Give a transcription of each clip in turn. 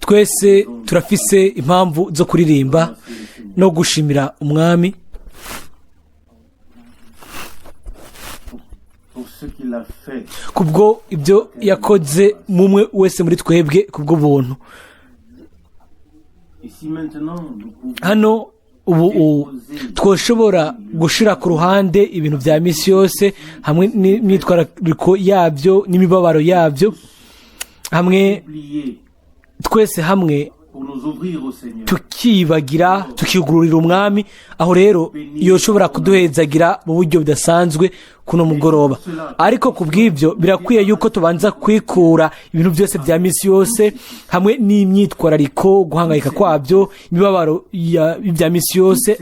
twese turafise impamvu zo kuririmba no gushimira umwami kubwo ibyo yakoze mumwe wese muri twebwe kubwo buntu. Hano ubu twoshobora gushira ku ruhande ibintu bya misi yose hamwe n'imyitwarariko yabyo n'imibabaro yabyo, hamwe twese hamwe tukibagira tukigururira umwami, aho rero yoshobora kuduhezagira mu buryo budasanzwe kuno mugoroba. Ariko kubw'ibyo birakwiye yuko tubanza kwikura ibintu byose bya misi yose hamwe n'imyitwarariko, guhangayika kwabyo, imibabaro bya misi yose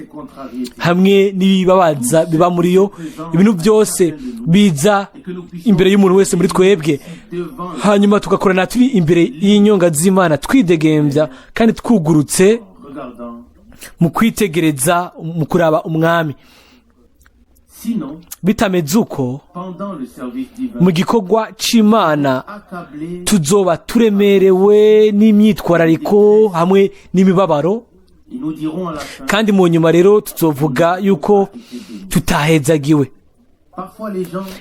hamwe n'ibibabaza biba muri yo, ibintu byose biza imbere y'umuntu wese muri twebwe, hanyuma tugakorana turi imbere y'inyonga z'Imana twidegembya kandi twugurutse mu kwitegereza, mu kuraba umwami. Bitameze uko mu gikorwa c'Imana tuzoba turemerewe n'imyitwarariko hamwe n'imibabaro, kandi mu nyuma rero tuzovuga yuko tutahezagiwe.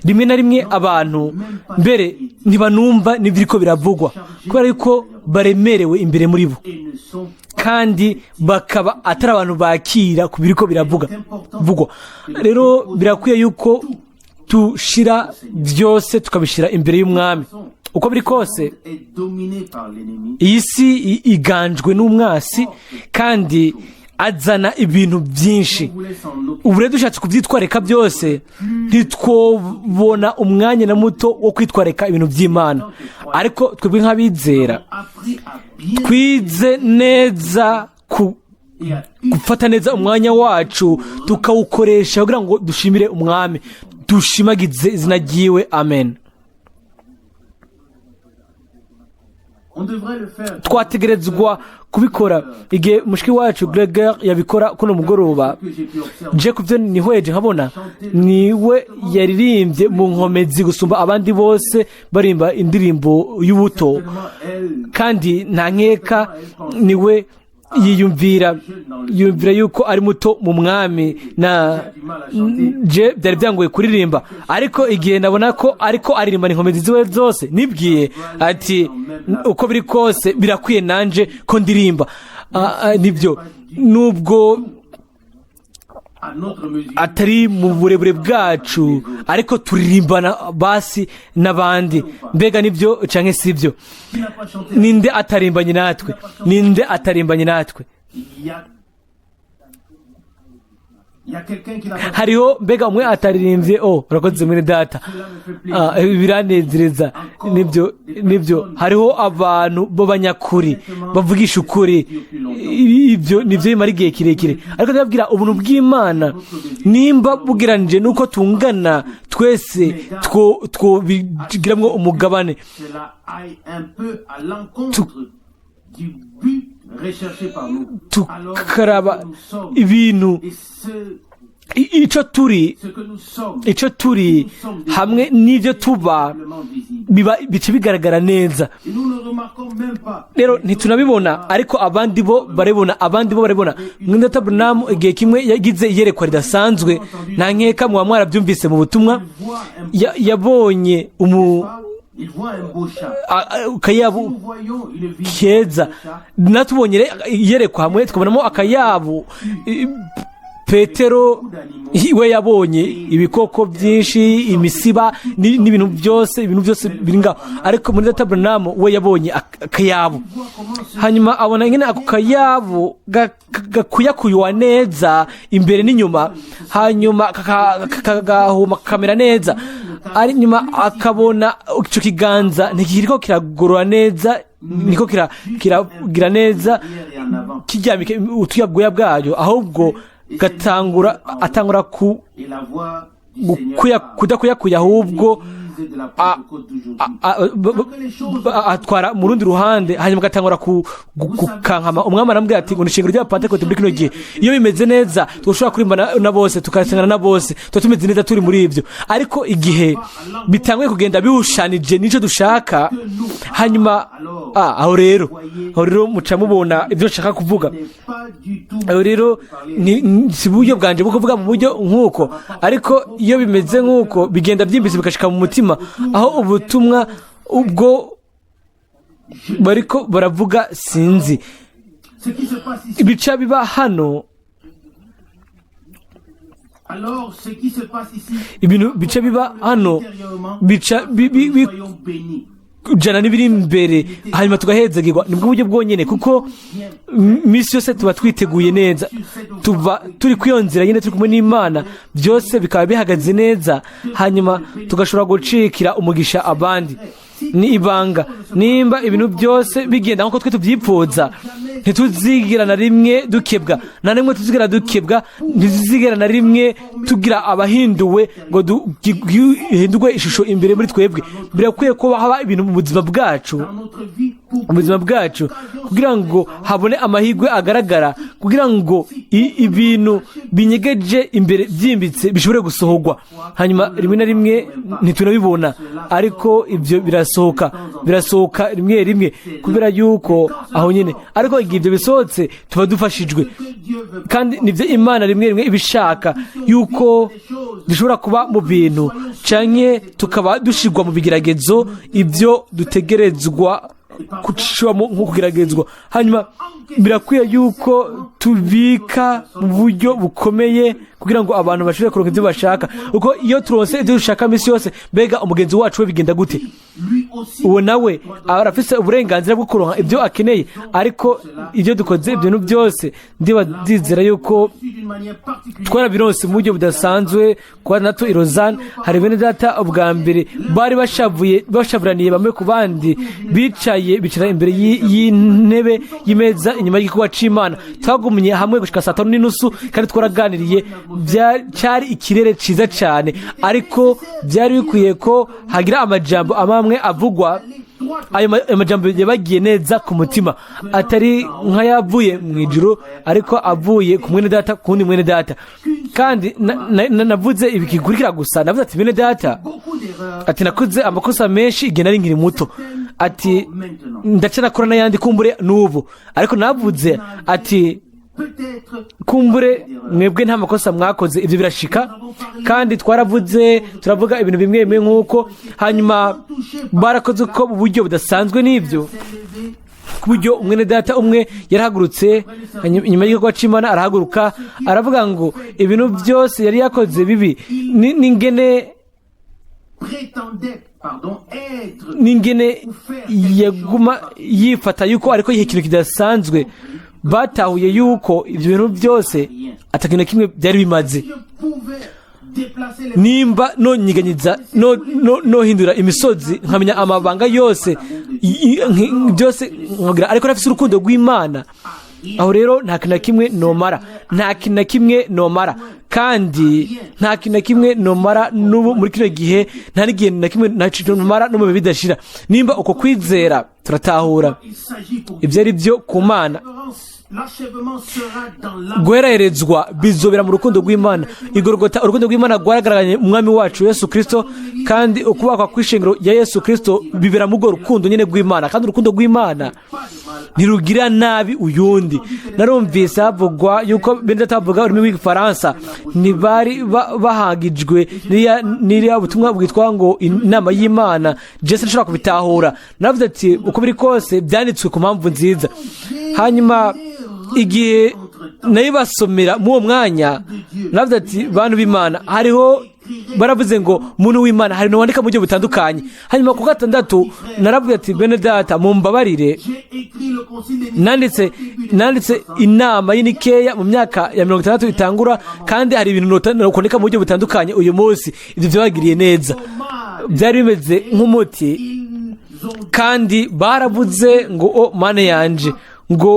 Rimwe na rimwe abantu mbere ntibanumva n'ivyiriko biravugwa kubera yuko baremerewe imbere muri bo, kandi bakaba atari abantu bakira ku biriko biravugwa. Rero birakwiye yuko tushira byose tukabishira imbere y'umwami. Uko biri kose iyi si iganjwe n'umwasi kandi azana ibintu byinshi. Ubu rero dushatse kubyitwareka byose ntitwobona umwanya na muto wo kwitwareka ibintu by'Imana. Ariko twebwe nk'abizera twize neza gufata neza umwanya wacu tukawukoresha kugira ngo dushimire umwami, dushimagize izina ryiwe. Amen. Twategerezwa kubikora igihe mushiki wacu Gregor yabikora kuno mugoroba. Je kuvyo nihweje nkabona niwe yaririmbye mu nkomezi gusumba abandi bose barimba indirimbo y'ubuto, kandi nta nkeka niwe yiyumvira yuko ari muto mu mwami. Na je byari byangoye kuririmba, ariko igihe nabona ko ariko aririmba inkomezi ziwe zose nibwiye ati uko biri kose birakwiye nanje ko ndirimba. Nibyo, nubwo atari mu burebure bwacu ariko turirimbana basi n'abandi. Mbega nibyo canke sibyo? Ninde atarimbanye natwe? Ninde atarimbanye natwe? Hariho mbega umwe ataririmbye urakoze Mwene Data, biranezereza. Nibyo hariho abantu b'abanyakuri bavugisha ukuri, ibyo nivyo bimara igihe kirekire. Ariko ndababwira ubuntu bw'Imana nimba bugiranije nuko tungana twese twobigiramwo umugabane, tukaraba ibintu ico turi hamwe n'ivyo tuba bice bigaragara neza. Rero ntitunabibona, ariko abandi bo barabibona. Mwene Data Ewald igihe kimwe yagize iyerekwa ridasanzwe, nta nkeka muba mwarabyumvise mu butumwa. Yabonye akayabu keza, natubonye iyerekwa hamwe tukabonamo akayabu. Petero we yabonye ibikoko byinshi, imisiba n'ibintu byose biri ngaho, ariko Mwene Data Ewald we yabonye akayabu. Hanyuma abona ingene ako kayabu gakuyakuywa neza imbere n'inyuma, hanyuma kakagahuma kakamera neza. Ari nyuma akabona ico kiganza ntikiriko kiragorora neza, niko kiragira neza kiryamike utuyabwoya bwayo, ahubwo atangura kudakuyakuya, ahubwo atwara mu rundi ruhande hanyuma agatangura gukankama. umwami arambwira ati ngo ni ishingiro ry'abapantekote muri kino gihe iyo bimeze neza twashobora kurimbana na bose tukasengana na bose tuba tumeze neza turi muri ibyo, ariko igihe bitanguye kugenda biwushanije n'icyo dushaka, hanyuma aho rero muca mubona ibyo nshaka kuvuga. aho rero si uburyo bwanjye bwo kuvuga mu buryo nk'uko, ariko iyo bimeze nk'uko bigenda byimbitse bigashika mu mutima, aho ubutumwa ubwo bariko baravuga sinzi ibica biba hano. ibintu bica biba hano bica jana n'ibiri imbere, hanyuma tugahezagirwa. nibwo buryo bwonyene, kuko misi yose tuba twiteguye neza, tuva turi kwiyonzera nyine turi kumwe n'Imana, byose bikaba bihagaze neza, hanyuma tugashobora gucikira umugisha abandi. ni ibanga nimba ibintu byose bigenda nk'uko twe tubyipfuza, ntituzigera na rimwe dukebwa, na rimwe tuzigera dukebwa, ntituzigera na rimwe tugira abahinduwe ngo duhindurwe ishusho imbere muri twebwe. birakwiye ko haba ibintu mu buzima bwacu kugira ngo habone amahirwe agaragara, kugira ngo ibintu binyegeje imbere byimbitse bishobore gusohorwa. hanyuma rimwe na rimwe ntitunabibona, ariko ibyo birasohoka rimwe rimwe kubera yuko aho nyine, ariko igihe ibyo bisohotse tuba dufashijwe. kandi nibyo Imana rimwe rimwe ibishaka yuko dushobora kuba mu bintu canke tukaba dushirwa mu bigeragezo ibyo dutegerezwa kucishwamo nko kugeragezwa. hanyuma birakwiye yuko tubika mu buryo bukomeye kugira ngo abantu bashobore kuronka ibyo bashaka, kuko iyo turonse ibyo dushaka misi yose, mbega umugenzi wacu we bigenda gute? uwo nawe arafise uburenganzira bwo kuronka ibyo akeneye, ariko ibyo dukoze ibintu byose ndizera yuko twarabironse mu buryo budasanzwe. kuba nato i Lausanne hari bene data ubwa mbere bari bashavuraniye bamwe ku bandi, bicara imbere y'intebe y'imeza inyuma y'igikorwa c'Imana. twagumye hamwe gushika 5:30 kandi twaraganiriye. cyari ikirere ciza cyane, ariko byari bikwiye ko hagira amajambo amwe avugwa. ayo majambo yabagiye neza ku mutima, atari nk'ayavuye mu ijuru, ariko avuye ku mwene data, kundi mwene data. kandi navuze ibi kikurikira gusa, navuze ati mwene data, ati nakoze amakosa menshi igihe nari nkiri muto, ati ndaca nakora n'ayandi kumbure n'ubu, ariko navuze ati kumbure mwebwe nta makosa mwakoze, ibyo birashika. kandi turavuga ibintu bimwe bimwe nk'uko, hanyuma barakoze ko mu buryo budasanzwe n'ibyo, ku buryo umwene data umwe yarahagurutse inyuma y'igikorwa c'Imana, arahaguruka aravuga ngo ibintu byose yari yakoze bibi n'ingene yaguma yifata yuko ariko yihe ikintu kidasanzwe. batahuye yuko ibyo bintu byose atakintu na kimwe byari bimaze. nimba nonyiganyiza nohindura imisozi nkamenya amabanga yose byose nkagira, ariko nafise urukundo rw'Imana, aho rero nta kintu na kimwe nomara, kandi nta kintu na kimwe nomara n'ubu muri kino gihe, nta n'igihe na kimwe nomara no mu bihe bidashira. nimba uko kwizera turatahura ibyo ari byo ku Mana, guhererezwa bizobera mu rukundo rw'Imana. igorogota urukundo rw'Imana rwaragaraganye umwami wacu Yesu Kristo, kandi ukubakwa kw'ishengero ya Yesu Kristo bibera mu rwo rukundo nyine rw'Imana. kandi urukundo rw'Imana ntirugira nabi uyundi. narumvise havugwa yuko bene data bavuga ururimi rw'igifaransa ntibari bahagijwe n'iriya ubutumwa bwitwa ngo inama y'Imana. Jesse nshobora kubitahura, navuze ati uko biri kose byanditswe ku mpamvu nziza. hanyuma igihe nayibasomera mu uwo mwanya, navuze ati bantu b'Imana, hariho baravuze ngo muntu w'Imana hari no wandika mu buryo butandukanye. hanyuma ku gatandatu naravuze ati bene data mumbabarire, nanditse inama y'Inikeya mu myaka ya 60 itangura, kandi hari ibintu nokondeka mu buryo butandukanye uyu munsi. ibyo byabagiriye neza, byari bimeze nk'umuti, kandi baravuze ngo Mana yanje, ngo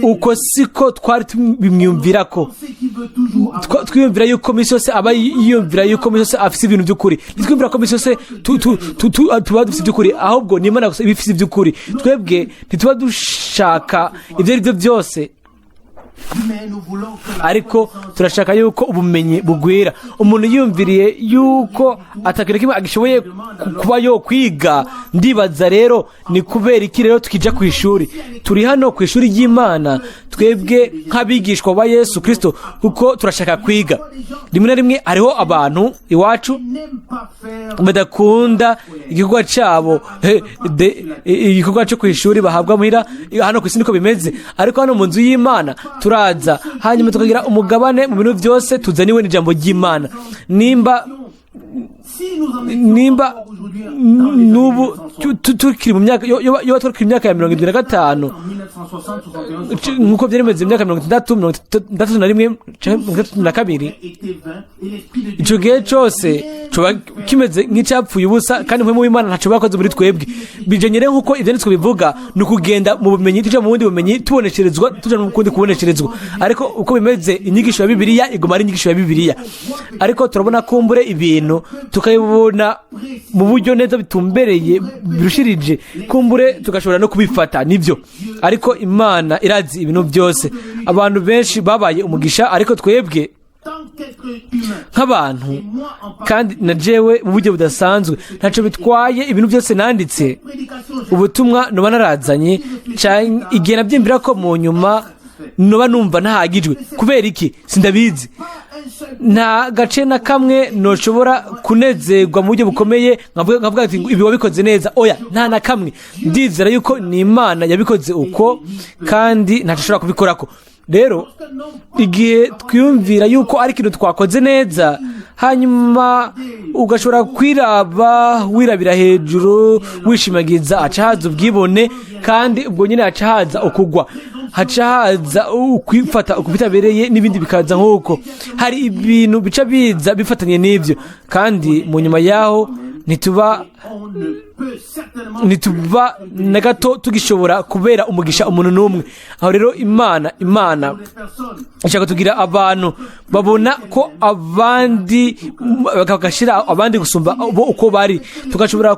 uko siko twari tubimwumvira ko twiyumvira yuko misi yose aba yiyumvira yuko misi yose afise ibintu by'ukuri ntitwiyumvira ko misi yose tuba dufite iby'ukuri ahubwo ni Imana gusa iba ifite iby'ukuri twebwe ntituba dushaka ibyo ari byo byose ariko turashaka yuko ubumenyi bugwira umuntu yumviriye yuko atakintu kimwe agishoboye kuba yo kwiga ndibaza rero ni kubera iki rero tukija ku ishuri turi hano ku ishuri ry'Imana twebwe nk'abigishwa ba Yesu Kristo kuko turashaka kwiga rimwe na rimwe hariho abantu iwacu badakunda igikorwa cyabo igikorwa cyo ku ishuri bahabwa muhira hano ku isi niko bimeze ariko hano mu nzu y'Imana turaza hanyuma tukagira umugabane mu bintu byose tuzaniwe n'ijambo ry'Imana nimba nubu tukiri mu myaka yo tukiri mu myaka ya 75 nkuko byari bimeze mu myaka 63 32 icyo gihe cyose kimeze nk'icyapfuye ubusa kandi mu Imana ntacyo bakoze muri twebwe bijenyere nkuko ibyanditswe bivuga ni ukugenda mu bumenyi tuja mu bundi bumenyi tubonesherezwa tuja mu kundi kubonesherezwa ariko uko bimeze inyigisho ya Bibiliya igoma ari inyigisho ya Bibiliya ariko turabona kumbure ibintu tukayibona mu buryo neza bitumbereye birushirije kumbure tugashobora no kubifata nibyo ariko Imana irazi ibintu byose abantu benshi babaye umugisha ariko twebwe nk'abantu kandi na jewe mu buryo budasanzwe ntacyo bitwaye ibintu byose nanditse ubutumwa noba narazanye igihe nabyimvira ko mu nyuma noba numva ntahagijwe kubera iki sindabizi nta gace na kamwe noshobora kunezerwa mu buryo bukomeye nkavuga ati ibi wabikoze neza oya nta na kamwe ndizera yuko ni Imana yabikoze uko kandi ntashobora kubikorako rero igihe twiyumvira yuko ari ikintu twakoze neza hanyuma ugashobora wirabira hejuru wishimagiza haca haza ubwibone kandi ubwo nyine haca haza ukugwa haca haza ukwifata uko bitabereye n'ibindi bikaza nk'uko hari ibintu bica biza bifatanye n'ibyo kandi mu nyuma yaho ntituba na gato tugishobora kubera umugisha umuntu n'umwe aho rero Imana ishaka tugira abantu babona ko abandi bakagashira abandi gusumba bo uko bari tugashobora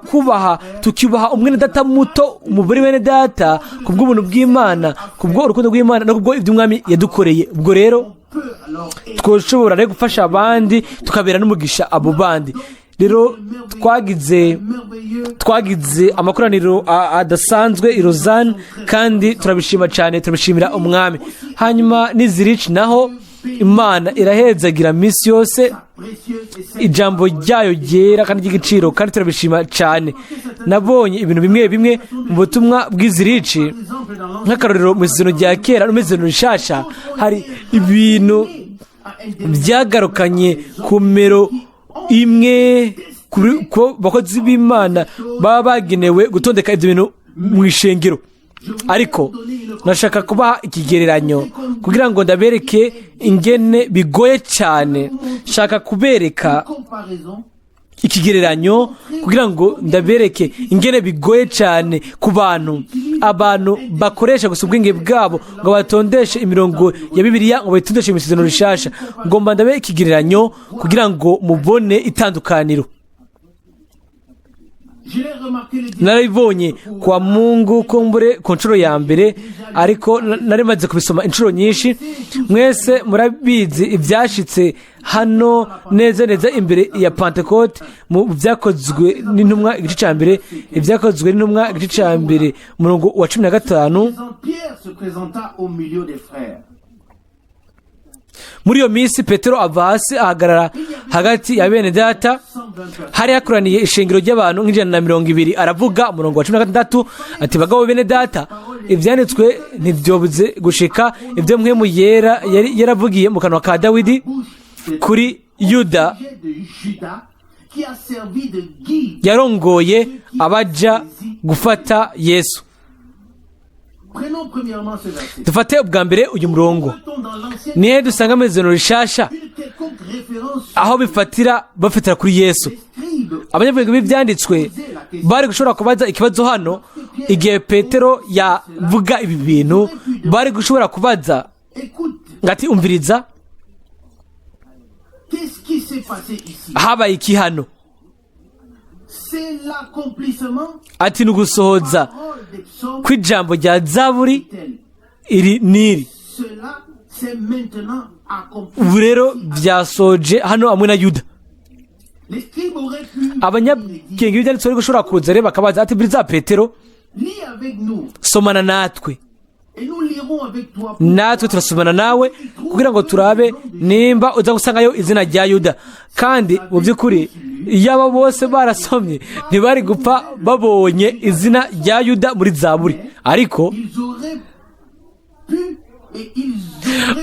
tukibaha umwene data muto umubiri wene data kubw'ubuntu bw'Imana kubwo urukundo rw'Imana no kubwo iby'umwami yadukoreye ubwo rero twoshobora rero gufasha abandi tukabera n'umugisha abo bandi rero twagize amakoraniro adasanzwe i Lausanne kandi turabishima cyane turabishimira umwami hanyuma n'izirici naho Imana irahezagira misi yose ijambo ryayo ryera kandi ry'igiciro kandi turabishima cyane nabonye ibintu bimwe mu butumwa bw'izirici nk'akarorero mu isezerano rya kera no mu isezerano rishasha hari ibintu byagarukanye ku mero imwe ko bakozi b'Imana baba bagenewe gutondeka ibyo bintu mu ishengero ariko nashaka kubaha ikigereranyo kugira ngo ndabereke ingene bigoye cyane shaka kubereka ikigereranyo kugira ngo ndabereke ingene bigoye cyane ku abantu bakoresha gusa ubwenge bwabo ngo batondeshe imirongo ya Bibiliya ngo bayitondeshe mu isezerano rishasha ngomba ndabe ikigereranyo kugira ngo mubone itandukaniro narabibonye kwa Mungu kumbure ku nshuro ya mbere ariko narimaze kubisoma inshuro nyinshi mwese murabizi ibyashitse hano neza imbere ya Pentecote mu byakozwe n'intumwa igice cya mbere ibyakozwe n'intumwa igice cya mbere umurongo wa 15 muri iyo minsi Petero ava hasi ahagarara hagati ya bene data hari hakoraniye ishengero ry'abantu nk'ijana aravuga umurongo wa 16 ati bagabo bene data ibyanditswe ntibyobuze gushika ibyo mwe mu yera yaravugiye mu kanwa ka Dawidi kuri Yuda yarongoye abaja gufata Yesu. Dufate ubwa mbere uyu murongo nihe dusanga amezero rishasha aho bafatira kuri Yesu. Abanyavuga b'ibyanditswe bari gushobora kubaza ikibazo hano igihe petero yavuga ibi bintu bari gushobora kubaza ngati umviriza habaye iki hano? Ati ni ugusohoza kw'ijambo rya zaburi iri n'iri. Ubu rero byasoje hano hamwe na Yuda. Abanyabwenge b'ibyanditswe bari gushobora kuza rero bakabaza ati biriza petero, somana natwe turasomana nawe kugira ngo turabe nimba uza gusangayo izina rya Yuda. Kandi mu by'ukuri iyaba bose barasomye ntibari gupfa babonye izina rya Yuda muri zaburi, ariko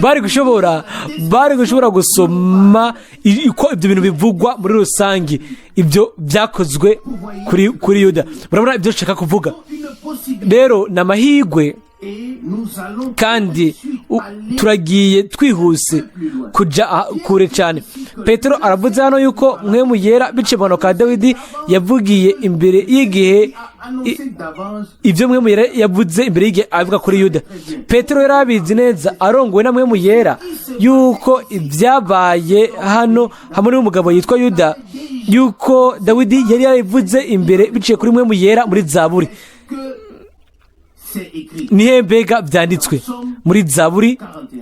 bari gushobora gusoma uko ibyo bintu bivugwa muri rusange, ibyo byakozwe kuri Yuda. Murabona ibyo nshaka kuvuga rero ni amahirwe, kandi turagiye twihuse kujya kure cyane. Petero aravuze hano yuko Mwene Yera biciye mu ka Dawidi yavugiye imbere y'igihe, ibyo Mwene Yera yavuze imbere y'igihe avuga kuri Yuda. Petero yari abizi neza arongowe na Mwene Yera yuko ibyabaye hano hamwe n'umugabo yitwa Yuda, yuko Dawidi yari yarabivuze imbere biciye kuri Mwene Yera muri zaburi. Nihe mbega byanditswe muri zaburi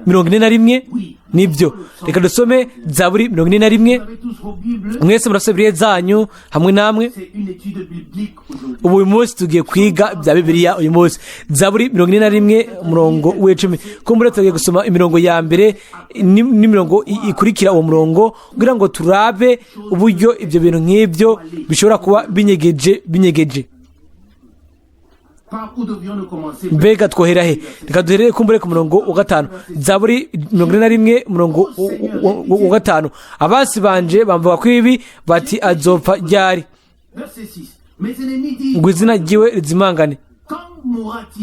41? Nibyo, reka dusome zaburi 41. Mwese murasome Bibiliya zanyu hamwe namwe. Ubu uyu munsi tugiye kwiga bya Bibiliya uyu munsi. Zaburi 41 umurongo w'10. Ko muri tugiye gusoma imirongo ya mbere n'imirongo ikurikira uwo murongo kugira ngo turabe uburyo ibyo bintu nk'ibyo bishobora kuba binyegeje. Mbega twohera he? Reka duherere kumbure ku murongo wa 5. Zaburi 41 umurongo wa 5. Abasi banje bamvuga ko ibi bati azopfa ryari, ngo izina ryiwe rizimangane.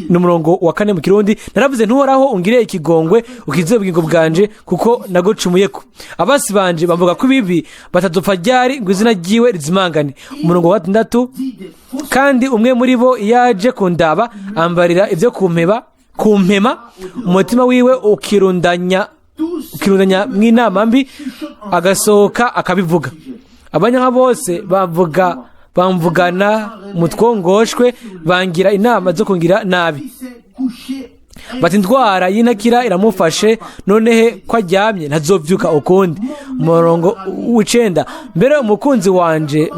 Ni umurongo wa 4 mu Kirundi. Naravuze ntuhoraho ungire ikigongwe ukize ubugingo bwanje kuko nagucumuyeko. Abasi banje bamvuga ko ibi batazopfa ryari, ngo izina ryiwe rizimangane. Umurongo wa 6. Kandi umwe muri bo yaje kundaba ambarira ibyo kumpema umutima wiwe ukirundanya mw'inama mbi, agasohoka akabivuga. Abanyanka bose bamvugana mutwongoshwe, bangira inama zo kungira nabi. Bati indwara y'intakira iramufashe, nonehe ko aryamye ntazovyuka ukundi. Umurongo w'9. Mbere umukunzi wanje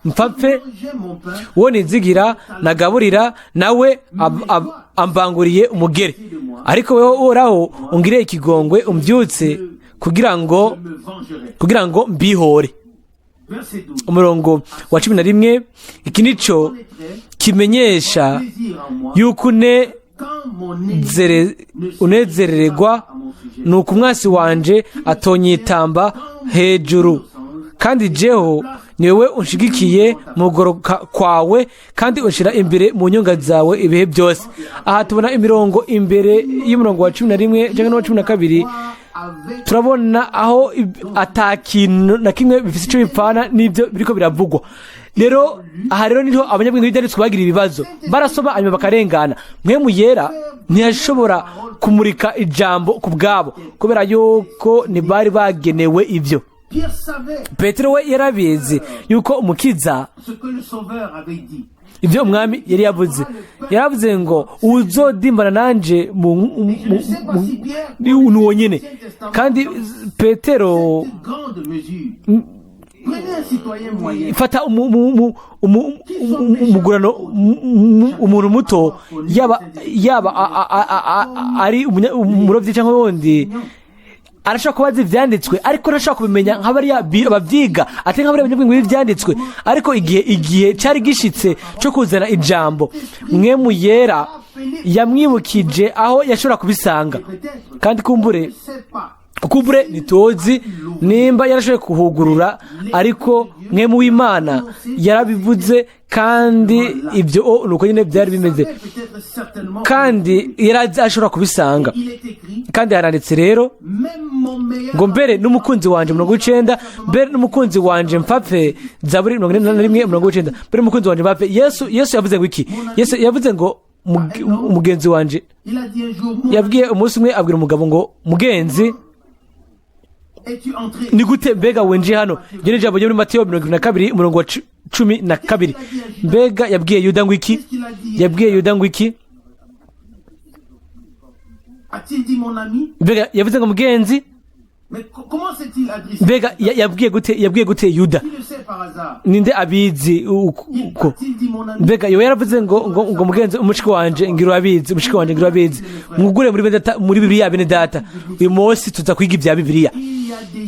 mpfapfe uwo nizigira nagaburira, nawe ambanguriye umugere. Ariko weho Uhoraho ungire ikigongwe umbyutse kugira ngo mbihore. Umurongo wa 11. Iki nico kimenyesha yuko unezererwa, nuko umwasi wanje atonyitamba hejuru, kandi jeho ni wewe unshigikiye mu goroka kwawe, kandi unshira imbere mu nyunga zawe ibihe byose. Aha tubona imirongo imbere y'umurongo wa 11 cyangwa wa 12. Turabona aho atakintu na kimwe bifite icyo bipfana n'ibyo biriko biravugwa. Rero aha rero niho abanyabwenge b'ibyanditswe bagira ibibazo, barasoma hanyuma bakarengana. Mwene Yera ntiyashobora kumurika ijambo ku bwabo kubera yuko ntibari bagenewe ibyo. Petero we yarabizi yuko umukiza ibyo umwami yari yavuze ngo uzodimbana nanje nuwo nyene. Kandi Petero fata umugurano umuntu muto, yaba ari umurovyi cyangwa wundi, arashaka kubaza ivyanditswe ariko arashaka kubimenya nk'abariya abavyiga ate nk'abariya b'ivyanditswe. Ariko igihe cyari gishitse cyo kuzana ijambo, Mwene Yera yamwibukije aho yashobora kubisanga. Kandi kumbure kubure ntituzi nimba yarashoboye kuhugurura, ariko mwe mu w'Imana yarabivuze, kandi ibyo nuko nyine byari bimeze, kandi yari ashobora kubisanga. Kandi haranditse rero ngo mbere n'umukunzi wanje 90, mbere n'umukunzi wanje mpfapfe, Zaburi 41:90, mbere n'umukunzi wanje mpfapfe. Yesu yavuze ngo iki? Yesu yavuze ngo umugenzi wanje, yabwiye umunsi umwe abwira umugabo ngo mugenzi, ni gute mbega winjiye hano? Iryo ni ijambo ryo muri Matayo 22:12. Mbega yabwiye Yuda ngo iki? Yabwiye Yuda ngo iki? Mbega yavuze ngo mugenzi, mbega yabwiye gute Yuda? Ninde abizi uko? Mbega yo yaravuze ngo mugenzi, umushiki wanje ngira abizi, umushiki wanje ngira abizi, mwugure muri Bibiliya. Bene data, uyu munsi tuza kwiga ibya Bibiliya.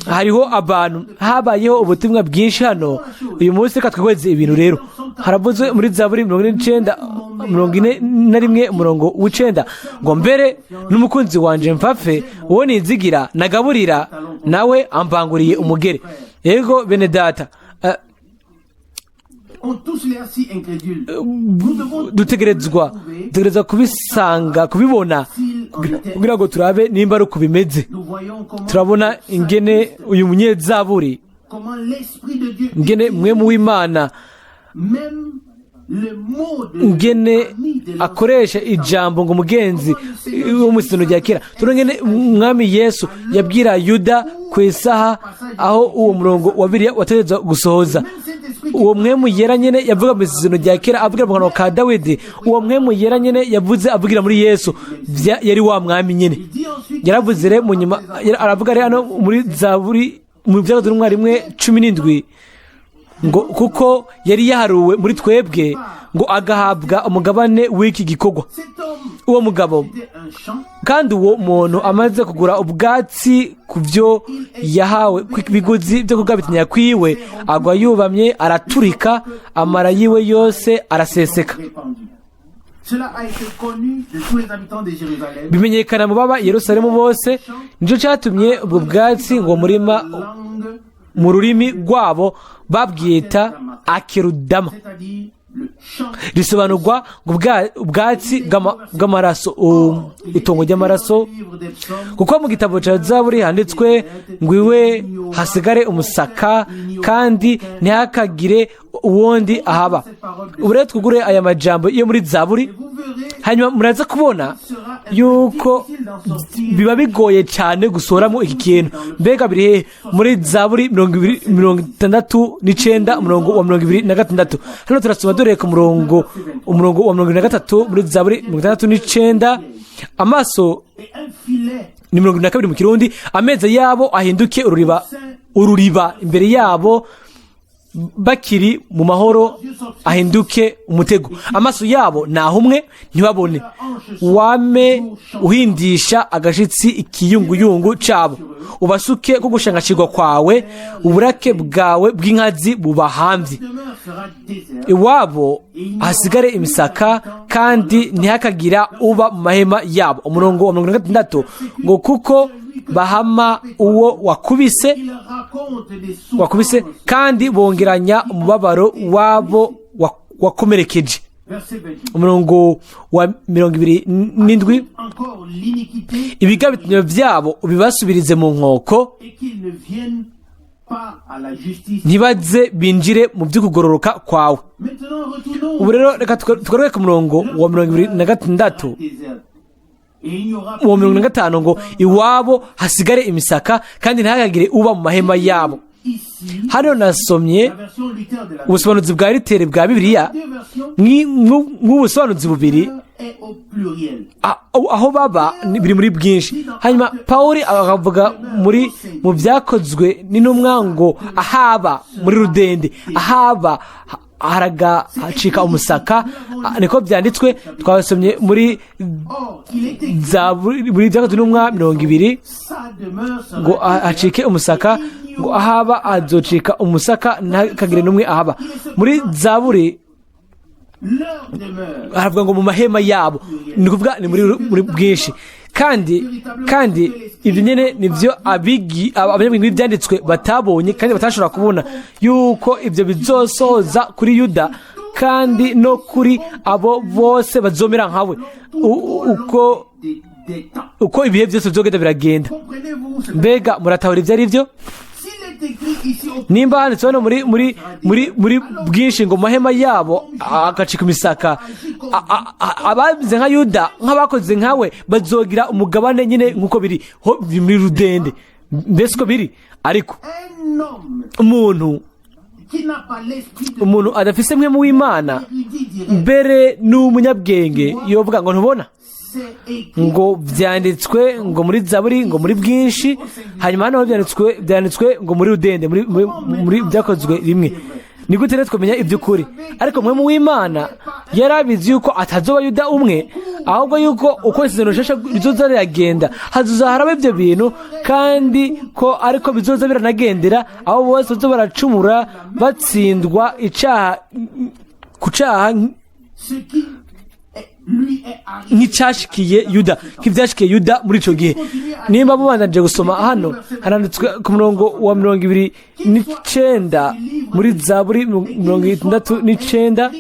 Hariho abantu, habayeho ubutumwa bwinshi hano uyu munsi. Reka twihweze ibintu rero. Haravuzwe muri Zaburi 49:41 ngo mbere n'umukunzi wanje mpfapfe, uwo nizigira nagaburira, nawe ambanguriye umugere. Yego bene data, dutegerezwa kubisanga, kubibona, kugira ngo turabe nimba ari uko bimeze. Turabona ingene uyu munyezaburi, ingene mwe mu w'Imana, ingene akoresha ijambo ngo mugenzi wo mu isezerano rya kera. Turongene umwami Yesu yabwira Yuda ku isaha aho uwo murongo wa Bibiliya wategetswe gusohoza. Uwo mwemu yera nyene yavuga mu isezerano rya kera, avugira mu kanwa ka Dawidi. Uwo mwemu yera nyene yavuze avugira muri Yesu, yari wa mwami nyene. Yaravuze re mu nyuma, aravuga re hano muri Zaburi mu byakozwe n'umwari 17 ngo kuko yari yaharuwe muri twebwe ngo agahabwa umugabane w'iki gikorwa. Uwo mugabo kandi uwo muntu amaze kugura ubwatsi ku byo yahawe kw'ibiguzi byo kugabitanya kwiwe, agwa yubamye araturika, amara yiwe yose araseseka. Bimenyekana mu baba Yerusalemu bose. Nico cyatumye ubwo bwatsi ngo murima mu rurimi rwabo babwita akerudama, risobanurwa ubwatsi bw'amaraso, itongo ry'amaraso. Kuko mu gitabo cya Zaburi handitswe ngo iwe hasigare umusaka, kandi ntihakagire uwundi ahaba. Ubu rero twugure aya majambo yo muri Zaburi, hanyuma muraza kubona yuko biba bigoye cyane gusoramo iki kintu. Mbega biri hehe? Muri Zaburi 69:26. Hano turasoma dore ku umurongo wa 23 muri Zaburi 69. Amaso ni 22 mu Kirundi. Ameza yabo ahinduke ururiba imbere yabo, bakiri mu mahoro ahinduke umutego. Amaso yabo nahumwe ntibabone, wame uhindisha agashitsi ikiyunguyungu cabo. Ubasuke ko gushangashirwa kwawe, uburake bwawe bw'inkazi bubahambye. Iwabo hasigare imisaka, kandi ntihakagira uba mu mahema yabo. Umurongo wa 26 ngo kuko bahama uwo wakubise kandi bongeranya umubabaro wabo wakomerekeje. Umurongo wa 27 ibigabitanyo byabo ubibasubirize mu nkoko, ntibaze binjire mu by'ukugororoka kwawe. Ubu rero reka tugaruke ku murongo wa 26 uwo 25 ngo iwabo hasigare imisaka, kandi ntihagire uba mu mahema yabo. Hano nasomye ubusobanuzi bwa ritere bwa Bibiliya nk'ubusobanuzi bubiri, aho baba biri muri bwinshi. Hanyuma Pawulo akavuga mu byakozwe n'intumwa ngo ahaba muri rudende, ahaba hacika umusaka, niko byanditswe. Twasomye muri byakozwe n'umwa 20 ngo hacike umusaka, ngo ahaba azocika umusaka ntakagire n'umwe ahaba. Muri Zaburi haravuga ngo mu mahema yabo, ni kuvuga ni muri bwinshi. kandi ibyo nyine nibyo abanyabwenge b'ibyanditswe batabonye kandi batashobora kubona yuko ibyo bizosohoza kuri Yuda kandi no kuri abo bose bazomera nkawe uko ibihe byose bizogenda biragenda. Mbega muratahura ibyo ari byo? Nimba handitse hano muri bwinshi ngo mahema yabo agacika imisaka, ababize nka Yuda nk'abakoze nkawe bazogira umugabane nyine nk'uko biri muri rudende. Mbese uko biri, ariko umuntu adafise mwe mu w'Imana mbere n'umunyabwenge yovuga ngo ntubona ngo byanditswe ngo muri Zaburi ngo muri bwinshi, hanyuma hano byanditswe ngo muri rudende muri byakozwe rimwe. Ni gute rero twamenya iby'ukuri? Ariko mwe mu w'Imana yarabizi yuko atazoba Yuda umwe, ahubwo yuko uko isezerano rishasha rizoza riragenda hazozaharaba ibyo bintu, kandi ko ariko bizoza biranagendera aho bose bazo baracumura batsindwa ku caha nk'icyashikiye Yuda, nk'ibyashikiye Yuda muri icyo gihe. Nimba mubandanje gusoma hano haranditswe ku murongo wa 29 muri Zaburi 69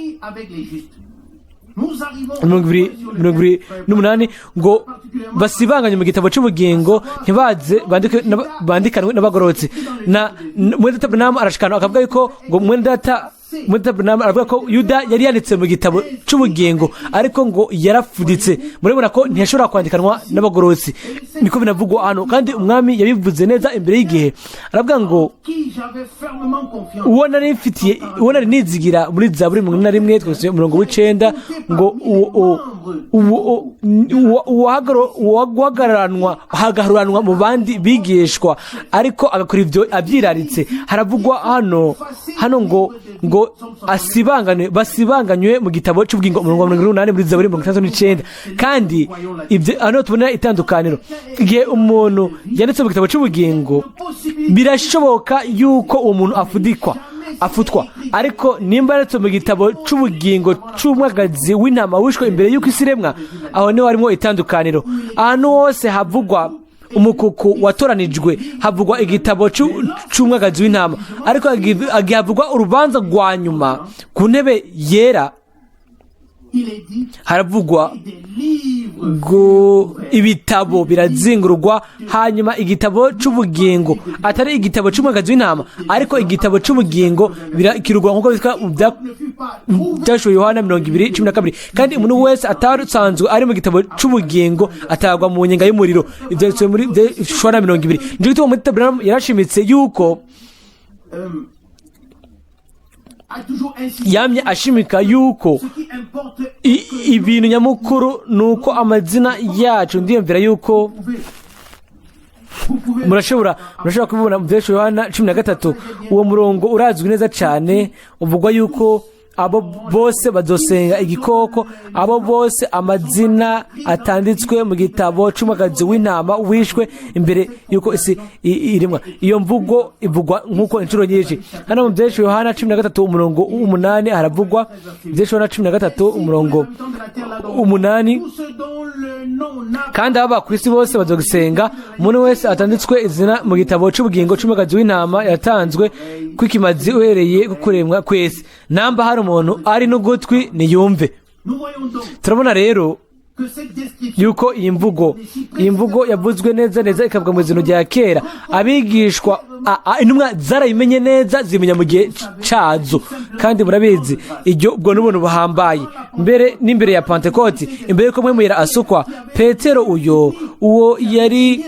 28 ngo basibanganye mu gitabo cy'ubugingo ntibaze bandikanwe n'abagororotsi. Na Mwene Data Branham arashikana akavuga yuko ngo Mwene Data aravuga ko Yuda yari yanditse mu gitabo cy'ubugingo ariko ngo yarafuditse. Murabona ko ntiyashobora kwandikanwa n'abagororotsi, niko binavugwa hano, kandi umwami yabivuze neza imbere y'igihe. Aravuga ngo uwo nari nizigira muri Zaburi 1:9 ngo uwahagaranwa mu bandi bigishwa ariko agakora ibyo abyiraritse. Haravugwa hano ngo basibanganywe mu gitabo cy'ubugingo 128 muri Zaburi 69. Kandi ibyo hano tubona itandukaniro. Igihe umuntu yanditse mu gitabo cy'ubugingo birashoboka yuko uwo muntu afutwa, ariko nimba yanditse mu gitabo cy'ubugingo cy'umwagazi w'intama wishwe imbere y'uko isi iremwa, aho niho harimo itandukaniro. Ahantu hose havugwa umukuku watoranijwe havugwa igitabo cy'umwagazi w'intama, ariko havugwa urubanza rwa nyuma ku ntebe yera haravugwa ngo ibitabo birazingurwa, hanyuma igitabo cy'ubugingo atari igitabo cy'umwagazi w'intama ariko igitabo cy'ubugingo birakirugwa nk'uko bitwa byashoye Yohana 20:12. kandi umuntu wese atarusanzwe ari mu gitabo cy'ubugingo atagwa mu nyenga y'umuriro. Ibyo muri Yohana 20. Nje gituma Mwene Data Branham yarashimitse yuko yamye ashimika yuko ibintu nyamukuru nuko amazina yacu, ndiyumvira yuko murashobora kubibona mu byesho Yohana 13. Uwo murongo urazwi neza cyane, uvugwa yuko abo bose bazosenga igikoko, abo bose amazina atanditswe mu gitabo cy'umwagazi w'intama wishwe imbere yuko isi iremwa. Iyo mvugo ivugwa nk'uko inshuro nyinshi. Hano mu byesho Yohana 13 umurongo 8 haravugwa, byesho Yohana 13 umurongo 8, kandi aba ku isi bose bazogusenga umuntu wese atanditswe izina mu gitabo cy'ubugingo cy'umwagazi w'intama yatanzwe kwikimazi uhereye kukuremwa kwese. Namba hari umuntu ari n'ugutwi niyumve. Turabona rero yuko iyi mvugo yavuzwe neza ikavuga mu izina rya kera. Abigishwa intumwa zarayimenye neza, zimenya mu gihe cyazo, kandi murabizi ibyo ubwo n'ubuntu buhambaye. N'imbere ya Pentekoti, imbere yuko mwe muyera asukwa, Petero uwo yari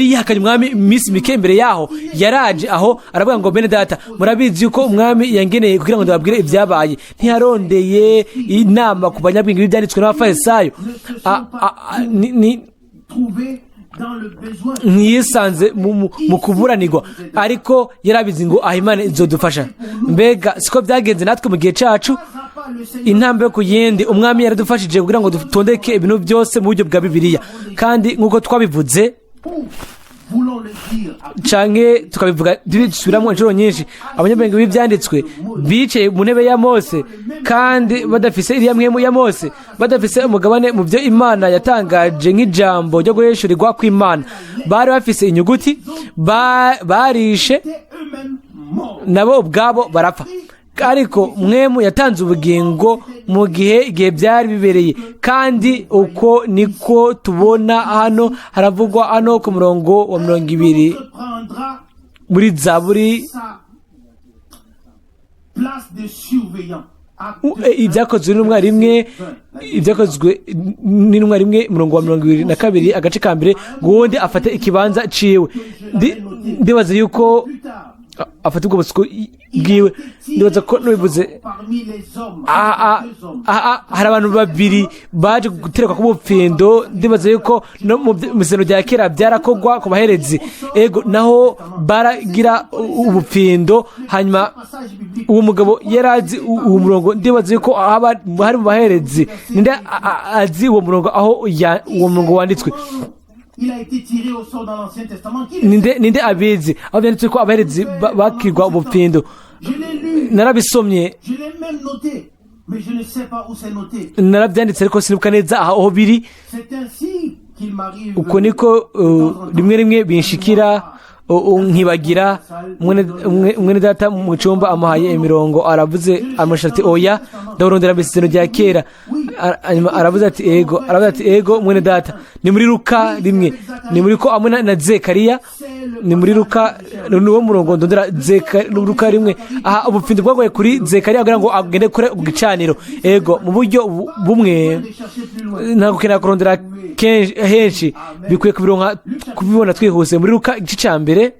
yihakanye umwami iminsi mike imbere yaho, yaraje aho aravuga ngo Mwene Data, murabizi yuko umwami yangeneye kugira ngo ndababwire ibyabaye. Ntiyarondeye inama ku banyabwenge b'ibyanditswe n'abafarisayo, ntiyisanze mu kuburanirwa, ariko yarabizi ngo Imana izodufasha. Mbega siko byagenze natwe mu gihe cyacu? Intambwe yo ku yindi umwami yaradufashije kugira ngo dutondeke ibintu byose mu buryo bwa Bibiliya, kandi nk'uko twabivuze canke tukabivuga dusubiramo inshuro nyinshi, abanyabwenge b'ivyanditswe bicaye mu ntebe ya Mose kandi badafise iriya mpwemu ya Mose, badafise umugabane mu byo Imana yatangaje nk'ijambo ryo guhishurirwa kw'Imana. Bari bafise inyuguti, barishe nabo ubwabo barapfa, ariko mwemu yatanze ubugingo mu igihe byari bibereye. Kandi uko niko tubona hano, haravugwa hano ku murongo wa 20 muri Zaburi, ibyakozwe n'intumwa rimwe murongo wa 22 agace ka mbere, gundi afate ikibanza ciwe. Ndibaza yuko afata ubwo busuku bwiwe. Ndibaza ko nubivuze hari abantu babiri baje guterekwa ku bupfindo. Ndibaza yuko no mu miseno rya kera byarakogwa ku baherezi, ego naho baragira ubupfindo. Hanyuma uwo mugabo yarazi uwo murongo. Ndibaza yuko hari mu baherezi ninde azi uwo murongo, aho uwo murongo wanditswe. Ninde abizi aho byanditswe ko abaherezi bakirwa ubupfindo? Narabisomye, narabyanditse ariko sinibuka neza aho biri. Uko niko rimwe binshikira nkibagira. Mwene data mu cyumba amuhaye imirongo, aravuze amushati oya ndawurondera biseno rya kera. Aravuze ati ego, aravuze ati ego mwene data, ni muri Luka rimwe, ni muri ko amwe na Zekariya, ni muri Luka n'uwo murongo ndondera Luka rimwe. Aha ubupfindo bwagoye kuri Zekariya kugira ngo agende kure ugicaniro. Ego mu buryo bumwe ntabwo kenera kurondera henshi, bikwiye kubibona twihuse muri Luka igice cya mbere.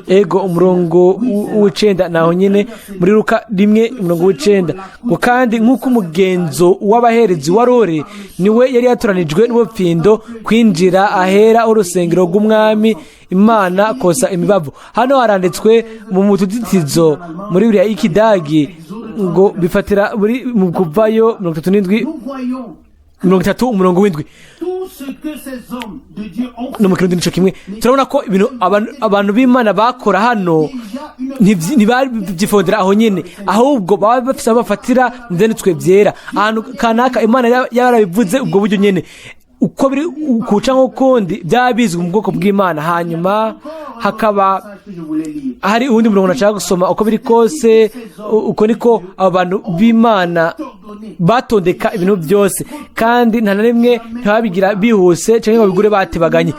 Ego umurongo w'icenda naho nyine muri Luka rimwe umurongo w'icenda ngo kandi nk'uko umugenzo w'abaherezi wa Rore niwe yari yatoranijwe n'ubupfindo kwinjira ahera urusengero rw'umwami Imana kosa imibavu. Hano haranditswe mu mututitizo muri buriya ikidagi ngo bifatira mu kuvayo 37 umurongo w'indwi. No mu kirundi nico kimwe turabona ko ibintu abantu b'Imana bakora hano ntibari byifondera aho nyene, ahubwo baba bafise bafatira mu byanditswe byera. Ahantu kanaka Imana yarabivuze ubwo buryo nyene, uko biri kuca nk'ukundi byabizwe mu bwoko bw'Imana. Hanyuma hakaba hari uwundi murongo nashaka gusoma. Uko biri kose uko niko abantu b'Imana batondeka ibintu byose, kandi nta na rimwe ntibabigira bihuse cyangwa babigure batebaganye.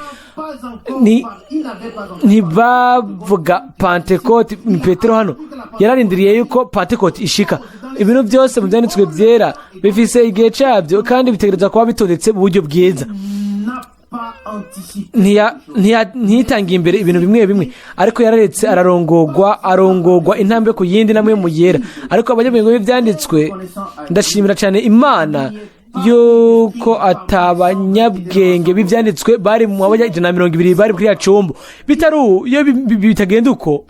Ntibavuga Pentecote. Ni Petero hano yararindiriye yuko Pentecote ishika. Ibintu byose mu byanditswe byera bifise igihe cyabyo kandi bitegereza kuba bitondetse mu buryo bwiza. Ntiyitangiye imbere ibintu bimwe, ariko yararetse arongogwa intambwe ku yindi namwe mu yera. Ariko abanyabwenge b'ibyanditswe, ndashimira cyane Imana yuko atabanyabwenge b'ibyanditswe bari mu mabaya 120 bari kuri ya combo. Iyo bitagenda uko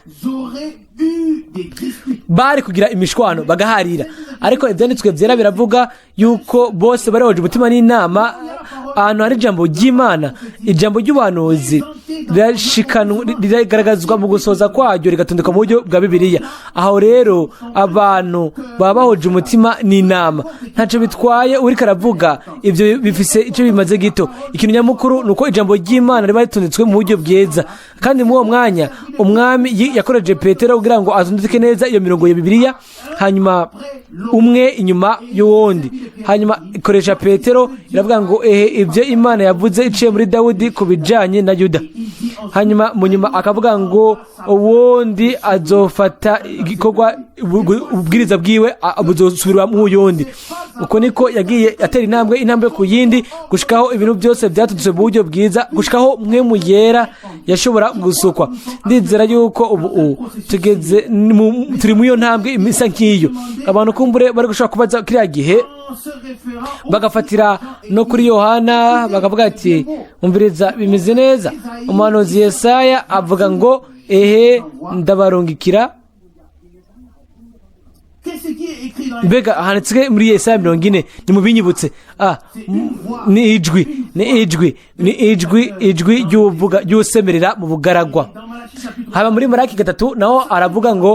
bari kugira imishwano bagaharira. Ariko ibyanditswe byera biravuga yuko bose barehoje umutima n'inama. Ahantu hari ijambo ry'Imana, ijambo ry'ubuhanuzi riragaragazwa mu gusoza kwaryo, rigatondeka mu buryo bwa Bibiliya. Aho rero abantu baba bahoje umutima n'inama, ntacyo bitwaye uriko aravuga. Ibyo bifise icyo bimaze gito. Ikintu nyamukuru nuko ijambo ry'Imana riba ritondetswe mu buryo bwiza. Kandi muri uwo mwanya umwami yakoreje Petero kugira ngo atondeke neza iyo mirongo ya Bibiliya, hanyuma umwe inyuma y'uwundi. Hanyuma ikoresha Petero iravuga ngo ibyo Imana yavuze iciye muri Dawudi ku bijanye na Yuda. Hanyuma mu nyuma akavuga ngo uwundi azofata igikorwa ubwiriza bwiwe buzosubirwa mu yundi. Uko niko yagiye atera intambwe ku yindi gushikaho ibintu byose byatutse mu buryo bwiza, gushikaho mwe mu yera yashobora gusukwa. Ndizera yuko ubu turi mu yo ntambwe imisa nk'iyo. Abantu kumbure bari gushaka kubaza kiriya gihe bagafatira no kuri Yohana bakavuga ati umviriza bimeze neza. Umuhanuzi Yesaya avuga ngo ndabarungikira mbega handitswe muri Yesaya 40 nimubinyibutse ni ijwi ry'uvuga ry'usemerera mu bugaragwa. Haba muri Maraki 3 naho aravuga ngo